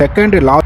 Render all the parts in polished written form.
Second law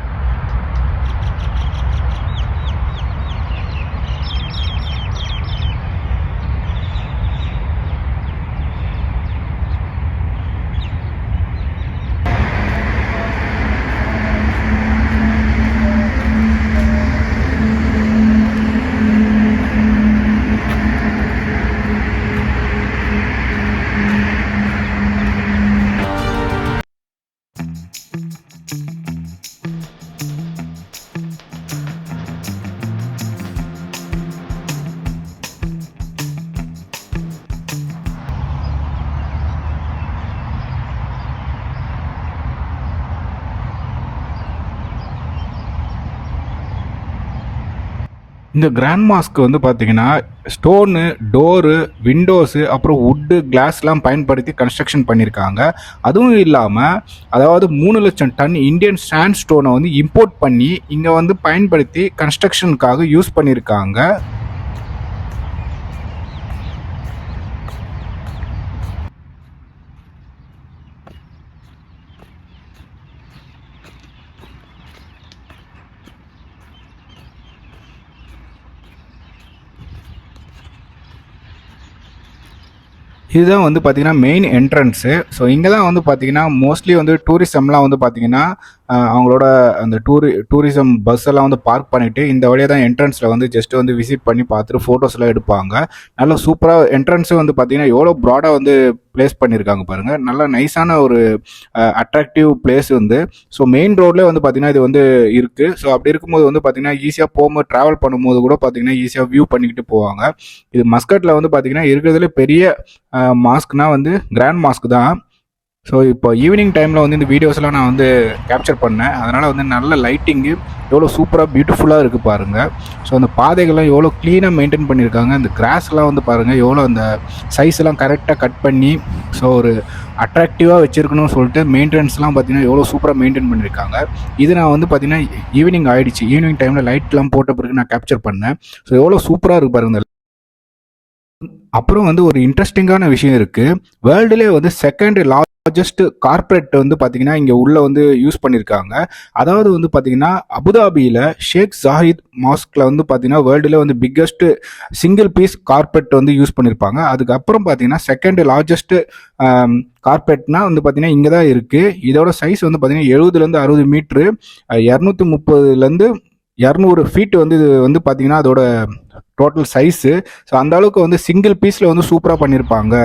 இந்த grand mosque வந்து பார்த்தீங்கன்னா ஸ்டோனு, டோரு, விண்டோஸு, அப்புறம் வுட்டு, கிளாஸ்லாம் பயன்படுத்தி கன்ஸ்ட்ரக்ஷன் பண்ணியிருக்காங்க. அதுவும் இல்லாமல் அதாவது 3,00,000 டன் இந்தியன் சாண்ட் ஸ்டோனை வந்து இம்போர்ட் பண்ணி இங்கே வந்து பயன்படுத்தி கன்ஸ்ட்ரக்ஷனுக்காக யூஸ் பண்ணியிருக்காங்க. இதுதான் வந்து பார்த்தீங்கன்னா மெயின் என்ட்ரன்ஸு. ஸோ இங்கே தான் வந்து பார்த்தீங்கன்னா மோஸ்ட்லி வந்து டூரிசம்லாம் வந்து பார்த்தீங்கன்னா அவங்களோட அந்த டூரிசம் பஸ் எல்லாம் வந்து பார்க் பண்ணிவிட்டு இந்த வழியாக தான் என்ட்ரன்ஸில் வந்து ஜஸ்ட்டு வந்து விசிட் பண்ணி பார்த்துட்டு ஃபோட்டோஸ்லாம் எடுப்பாங்க. நல்லா சூப்பராக என்ட்ரன்ஸும் வந்து பார்த்தீங்கன்னா எவ்வளோ ப்ராடாக வந்து பிளேஸ் பண்ணியிருக்காங்க பாருங்கள். நல்லா நைஸான ஒரு அட்ராக்டிவ் பிளேஸ் வந்து. ஸோ மெயின் ரோட்லேயே வந்து பார்த்தீங்கன்னா இது வந்து இருக்குது. ஸோ அப்படி இருக்கும்போது வந்து பார்த்தீங்கன்னா ஈஸியாக போகும்போது ட்ராவல் பண்ணும்போது கூட பார்த்தீங்கன்னா ஈஸியாக வியூ பண்ணிக்கிட்டு போவாங்க. இது மஸ்கட்டில் வந்து பார்த்தீங்கன்னா இருக்கிறதுல பெரிய மாஸ்க்னா வந்து கிராண்ட் மாஸ்க் தான். ஸோ இப்போ ஈவினிங் டைமில் வந்து இந்த வீடியோஸ்லாம் நான் வந்து கேப்சர் பண்ணேன். அதனால் வந்து நல்ல லைட்டிங்கு எவ்வளோ சூப்பராக பியூட்டிஃபுல்லாக இருக்குது பாருங்கள். ஸோ அந்த பாதைகள்லாம் எவ்வளோ க்ளீனாக மெயின்டைன் பண்ணியிருக்காங்க. அந்த கிராஸ்லாம் வந்து பாருங்கள் எவ்வளோ அந்த சைஸ்லாம் கரெக்டாக கட் பண்ணி ஸோ ஒரு அட்ராக்டிவாக வச்சுருக்கணும்னு சொல்லிட்டு மெயின்டெனன்ஸ்லாம் பார்த்தீங்கன்னா எவ்வளோ சூப்பராக மெயின்டைன் பண்ணியிருக்காங்க. இது நான் வந்து பார்த்தீங்கன்னா ஈவினிங் ஆகிடுச்சு. ஈவினிங் டைமில் லைட்லாம் போட்ட பிறகு நான் கேப்சர் பண்ணேன். ஸோ எவ்வளோ சூப்பராக இருக்குது பாருங்கள். அப்புறம் வந்து ஒரு இன்ட்ரெஸ்டிங்கான விஷயம் இருக்குது. வேர்ல்டுலேயே வந்து செகண்ட் லார்ஜஸ்ட் கார்பரேட் வந்து பார்த்தீங்கன்னா இங்கே உள்ளே வந்து யூஸ் பண்ணியிருக்காங்க. அதாவது வந்து பார்த்தீங்கன்னா அபுதாபியில் ஷேக் ஜாஹித் மாஸ்கில் வந்து பார்த்தீங்கன்னா வேர்ல்டுல வந்து பிக்கஸ்ட் சிங்கிள் பீஸ் கார்பரேட் வந்து யூஸ் பண்ணியிருப்பாங்க. அதுக்கப்புறம் பார்த்தீங்கன்னா செகண்ட் லார்ஜஸ்ட் கார்பரேட்னா வந்து பார்த்தீங்கன்னா இங்கே தான் இருக்குது. இதோட சைஸ் வந்து பார்த்தீங்கன்னா 70 60 மீட்ரு, 230 200 ஃபீட் வந்து இது வந்து பார்த்தீங்கன்னா அதோட டோட்டல் சைஸு. ஸோ அந்த அளவுக்கு வந்து சிங்கிள் பீஸில் வந்து சூப்பராக பண்ணியிருப்பாங்க.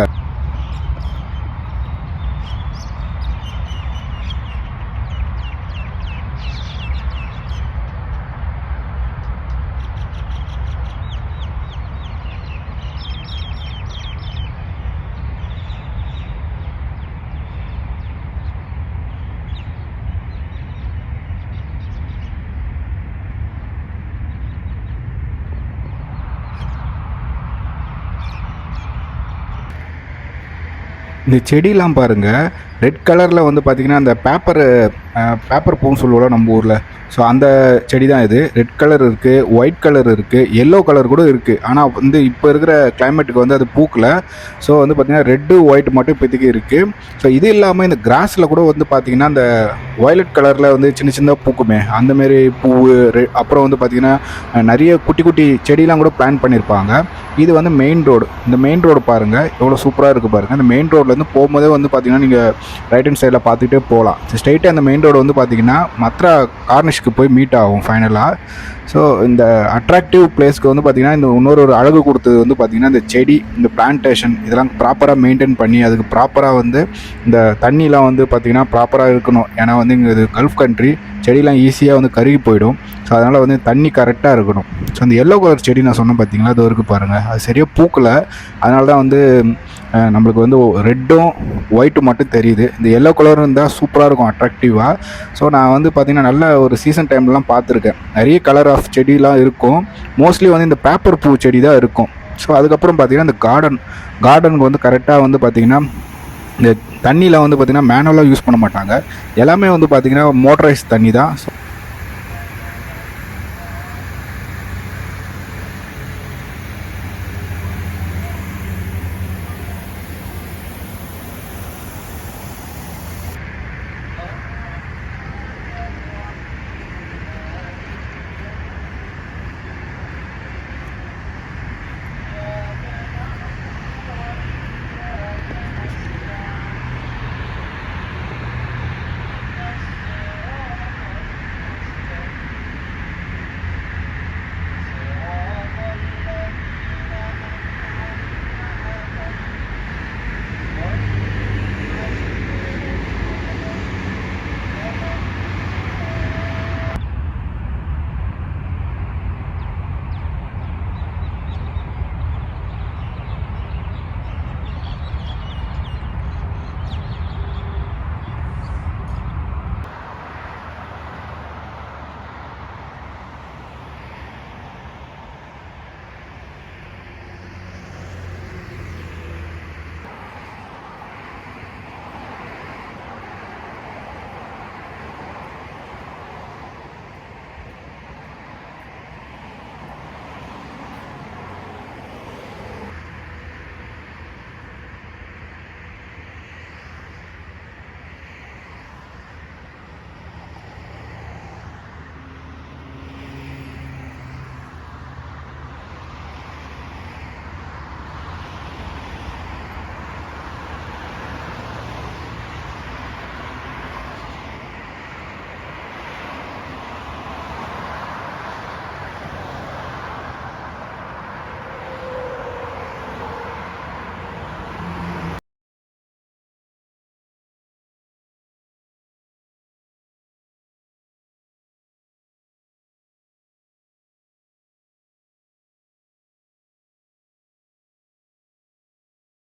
இந்த செடியெலாம் பாருங்கள் ரெட் கலரில் வந்து பார்த்திங்கன்னா அந்த பேப்பர் பூன்னு சொல்லுவோம் நம்ம ஊரில். ஸோ அந்த செடி தான் இது. ரெட் கலர் இருக்குது, ஒயிட் கலர் இருக்குது, எல்லோ கலர் கூட இருக்குது. ஆனால் வந்து இப்போ இருக்கிற கிளைமேட்டுக்கு வந்து அது பூக்கலை. ஸோ வந்து பார்த்திங்கன்னா ரெட்டு ஒயிட் மட்டும் இப்போதைக்கு இருக்குது. ஸோ இது இல்லாமல் இந்த கிராஸில் கூட வந்து பார்த்திங்கன்னா அந்த வயலட் கலரில் வந்து சின்ன சின்ன பூக்குமே அந்தமாரி பூ. அப்புறம் வந்து பார்த்திங்கன்னா நிறைய குட்டி குட்டி செடியெலாம் கூட பிளான் பண்ணியிருப்பாங்க. இது வந்து மெயின் ரோடு. இந்த மெயின் ரோடு பாருங்கள் எவ்வளோ சூப்பராக இருக்குது பாருங்கள். இந்த மெயின் ரோட்லேருந்து போகும்போதே வந்து பார்த்திங்கன்னா நீங்கள் ரைட் ஹேண்ட் சைடில் பார்த்துக்கிட்டே போகலாம். ஸ்ட்ரெயிட்டாக அந்த மெயின் ரோடு வந்து பார்த்திங்கன்னா மத்ரா கார்னிஷ்க்கு போய் மீட் ஆகும் ஃபைனலாக. ஸோ இந்த அட்ராக்டிவ் பிளேஸ்க்கு வந்து பார்த்திங்கன்னா இந்த இன்னொரு அழகு கொடுத்தது வந்து பார்த்திங்கன்னா இந்த செடி, இந்த பிளான்டேஷன் இதெல்லாம் ப்ராப்பராக மெயின்டைன் பண்ணி அதுக்கு ப்ராப்பராக வந்து இந்த தண்ணிலாம் வந்து பார்த்திங்கன்னா ப்ராப்பராக இருக்கணும். ஏன்னா வந்து இங்கே இது கல்ஃப் கண்ட்ரி, செடியெலாம் ஈஸியாக வந்து கருகி போயிடும். ஸோ அதனால் வந்து தண்ணி கரெக்டாக இருக்கணும். ஸோ அந்த எல்லோ கலர் செடி நான் சொன்னேன் பார்த்தீங்களா, அது இருக்குது பாருங்கள். அது சரியாக பூக்கலை. அதனால தான் வந்து நம்மளுக்கு வந்து ரெட்டும் ஒயிட்டும் மட்டும் தெரியுது. இந்த எல்லோ கலர் இருந்தால் சூப்பராக இருக்கும் அட்ராக்டிவாக. ஸோ நான் வந்து பார்த்திங்கன்னா நல்ல ஒரு சீசன் டைம்லாம் பார்த்துருக்கேன். நிறைய கலர் ஆஃப் செடிலாம் இருக்கும். மோஸ்ட்லி வந்து இந்த பேப்பர் பூ செடி தான் இருக்கும். ஸோ அதுக்கப்புறம் பார்த்திங்கன்னா இந்த கார்டனுக்கு வந்து கரெக்டாக வந்து பார்த்திங்கன்னா இந்த தண்ணியில் வந்து பார்த்திங்கன்னா மேனுவலாக யூஸ் பண்ண மாட்டாங்க. எல்லாமே வந்து பார்த்திங்கன்னா மோட்டரைஸ் தண்ணி தான்.